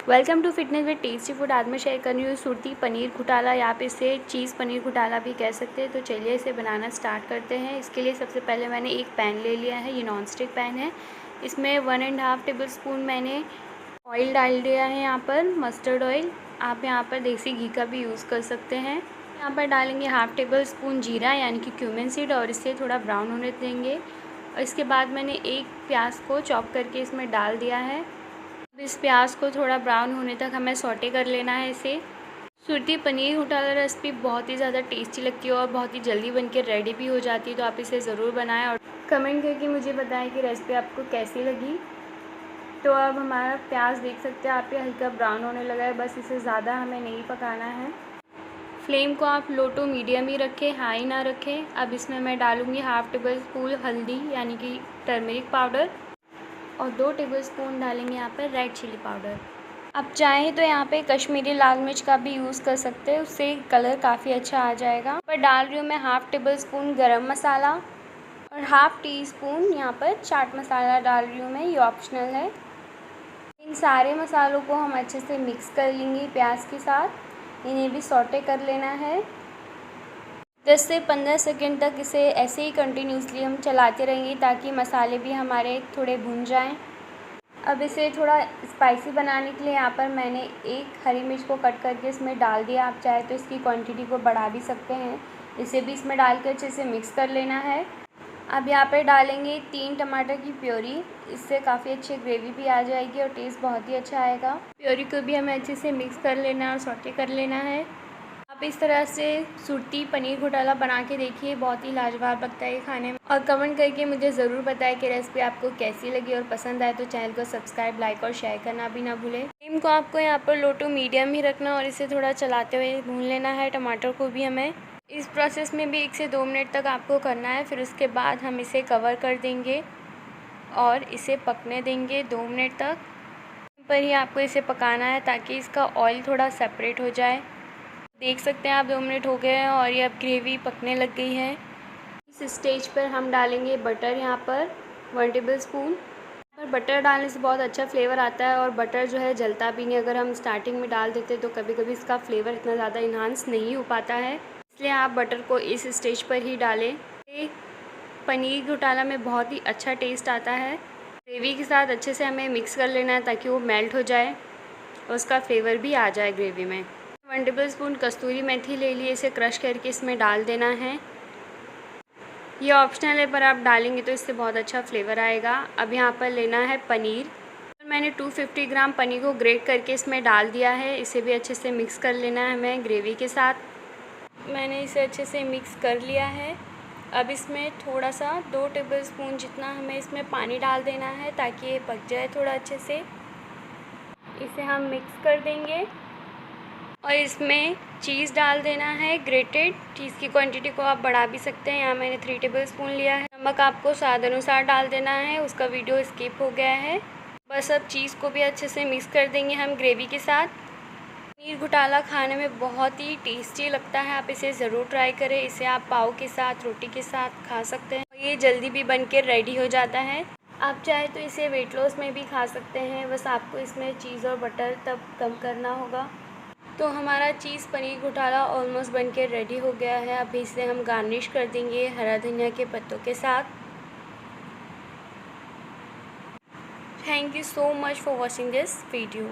Welcome to fitness with tasty food. आज मैं share कर रही हूँ सुरती पनीर घोटाला, या आप इसे चीज़ पनीर घोटाला भी कह सकते हैं। तो चलिए इसे बनाना स्टार्ट करते हैं। इसके लिए सबसे पहले मैंने एक पैन ले लिया है, ये नॉन स्टिक पैन है। इसमें 1.5 टेबल स्पून मैंने ऑयल डाल दिया है, यहाँ पर मस्टर्ड ऑयल। आप यहाँ पर देसी घी का भी यूज़ कर सकते हैं। यहाँ पर डालेंगे 1/2 टेबल स्पून जीरा यानी कि क्यूमिन सीड, और इसे थोड़ा ब्राउन होने देंगे। और इसके बाद मैंने एक प्याज को चॉप करके इसमें डाल दिया है। अब इस प्याज को थोड़ा ब्राउन होने तक हमें सौटे कर लेना है इसे। सुरती पनीर घोटाला रेसिपी बहुत ही ज़्यादा टेस्टी लगती है और बहुत ही जल्दी बनके रेडी भी हो जाती है, तो आप इसे ज़रूर बनाएं और कमेंट करके मुझे बताएं कि रेसिपी आपको कैसी लगी। तो अब हमारा प्याज देख सकते हैं आप, ये हल्का ब्राउन होने लगा है, बस इसे ज़्यादा हमें नहीं पकाना है। फ्लेम को आप लो टू मीडियम ही रखें, हाई ना रखें। अब इसमें मैं डालूँगी 1/2 टेबल स्पून हल्दी यानी कि टर्मरिक पाउडर, और 2 टेबलस्पून डालेंगे यहाँ पर रेड चिली पाउडर। आप चाहें तो यहाँ पे कश्मीरी लाल मिर्च का भी यूज़ कर सकते हैं, उससे कलर काफ़ी अच्छा आ जाएगा। पर डाल रही हूँ मैं 1/2 टेबलस्पून गरम मसाला और 1/2 टीस्पून यहाँ पर चाट मसाला डाल रही हूँ मैं, ये ऑप्शनल है। इन सारे मसालों को हम अच्छे से मिक्स कर लेंगे प्याज के साथ। इन्हें भी सौटे कर लेना है। 10 से 15 सेकंड तक इसे ऐसे ही कंटिन्यूसली हम चलाते रहेंगे ताकि मसाले भी हमारे थोड़े भुन जाएं। अब इसे थोड़ा स्पाइसी बनाने के लिए यहाँ पर मैंने एक हरी मिर्च को कट करके इसमें डाल दिया। आप चाहे तो इसकी क्वांटिटी को बढ़ा भी सकते हैं। इसे भी इसमें डाल के अच्छे से मिक्स कर लेना है। अब यहाँ पर डालेंगे 3 टमाटर की प्योरी, इससे काफ़ी अच्छी ग्रेवी भी आ जाएगी और टेस्ट बहुत ही अच्छा आएगा। प्योरी को भी हमें अच्छे से मिक्स कर लेना है और सौटे कर लेना है। आप इस तरह से सुरती पनीर घोटाला बना के देखिए, बहुत ही लाजवाब लगता है ये खाने में। और कमेंट करके मुझे ज़रूर बताएं कि रेसिपी आपको कैसी लगी, और पसंद आए तो चैनल को सब्सक्राइब, लाइक और शेयर करना भी ना भूलें। फ्लेम को आपको यहाँ पर लो टू मीडियम ही रखना और इसे थोड़ा चलाते हुए भून लेना है। टमाटर को भी हमें इस प्रोसेस में भी 1 से 2 मिनट तक आपको करना है। फिर उसके बाद हम इसे कवर कर देंगे और इसे पकने देंगे 2 मिनट तक। पर ही आपको इसे पकाना है ताकि इसका ऑयल थोड़ा सेपरेट हो जाए। देख सकते हैं आप 2 मिनट हो गए हैं और ये अब ग्रेवी पकने लग गई है। इस स्टेज पर हम डालेंगे बटर, यहाँ पर 1 टेबल स्पून। पर बटर डालने से बहुत अच्छा फ्लेवर आता है और बटर जो है जलता भी नहीं। अगर हम स्टार्टिंग में डाल देते तो कभी कभी इसका फ्लेवर इतना ज़्यादा इन्हांस नहीं हो पाता है, इसलिए आप बटर को इस स्टेज पर ही डालें। ये पनीर घोटाला में बहुत ही अच्छा टेस्ट आता है। ग्रेवी के साथ अच्छे से हमें मिक्स कर लेना है ताकि वो मेल्ट हो जाए और उसका फ्लेवर भी आ जाए ग्रेवी में। 1 टेबल स्पून कस्तूरी मेथी ले लिए, इसे क्रश करके इसमें डाल देना है। ये ऑप्शनल है पर आप डालेंगे तो इससे बहुत अच्छा फ्लेवर आएगा। अब यहाँ पर लेना है पनीर। मैंने 250 ग्राम पनीर को ग्रेट करके इसमें डाल दिया है। इसे भी अच्छे से मिक्स कर लेना है हमें ग्रेवी के साथ। मैंने इसे अच्छे से मिक्स कर लिया है। अब इसमें थोड़ा सा 2 टेबल स्पून जितना हमें इसमें पानी डाल देना है ताकि ये पक जाए थोड़ा अच्छे से। इसे हम मिक्स कर देंगे और इसमें चीज़ डाल देना है ग्रेटेड। चीज़ की क्वांटिटी को आप बढ़ा भी सकते हैं, यहाँ मैंने 3 टेबल स्पून लिया है। नमक आपको स्वाद अनुसार डाल देना है, उसका वीडियो स्किप हो गया है। बस अब चीज़ को भी अच्छे से मिक्स कर देंगे हम ग्रेवी के साथ। पनीर घोटाला खाने में बहुत ही टेस्टी लगता है, आप इसे ज़रूर ट्राई करें। इसे आप पाव के साथ, रोटी के साथ खा सकते हैं। ये जल्दी भी बन के रेडी हो जाता है। आप चाहे तो इसे वेट लॉस में भी खा सकते हैं, बस आपको इसमें चीज़ और बटर तब कम करना होगा। तो हमारा चीज़ पनीर घोटाला ऑलमोस्ट बनके रेडी हो गया है। अब इसे हम गार्निश कर देंगे हरा धनिया के पत्तों के साथ। Thank you so much for watching this video.